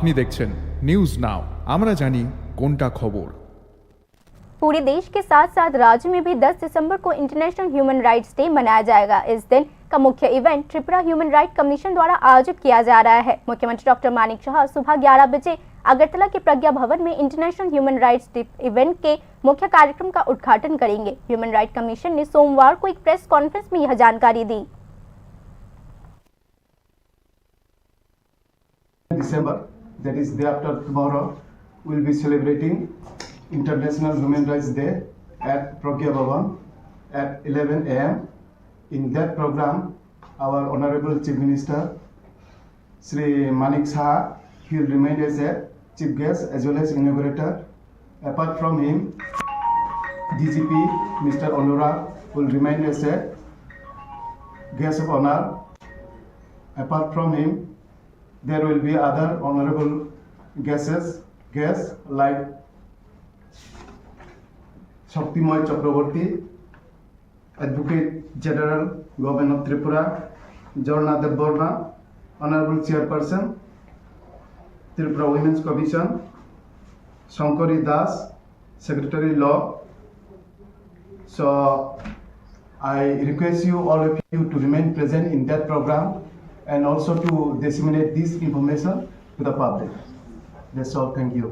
আপনি দেখছেন news now, আমরা জানি কোনটা খবর। पूरे देश के साथ साथ राज्य में भी 10 दिसंबर को इंटरनेशनल ह्यूमन राइट्स डे मनाया जाएगा। इस दिन का मुख्य event Tripura human right commission द्वारा आयोजित किया जा रहा है। मुख्यमंत्री डॉक्टर मानिक शाह सुबह 11 बजे अगरतला के प्रज्ञा भवन में international human rights day event के मुख्य कार्यक्रम का उद्घाटन करेंगे। ह्यूमन राइट कमीशन ने सोमवार को एक प्रेस कॉन्फ्रेंस में यह जानकारी दी। December, that is day after tomorrow, we'll be celebrating International Human Rights Day at Pragya Bhavan at 11 a.m. In that program, our Honorable Chief Minister, Sri Manik Shah, he will remain as a chief guest as well as inaugurator. Apart from him, DGP Mr. Onura will remain as a guest of honor. Apart from him, there will be other honorable guests like Shaktimay Chakraborty, Advocate General, Governor of Tripura, Jorna Deborna, Honorable Chairperson, Tripura Women's Commission, Shankari Das, Secretary Law. So I request you, all of you, to remain present in that program and also to disseminate this information to the public. That's all. Thank you.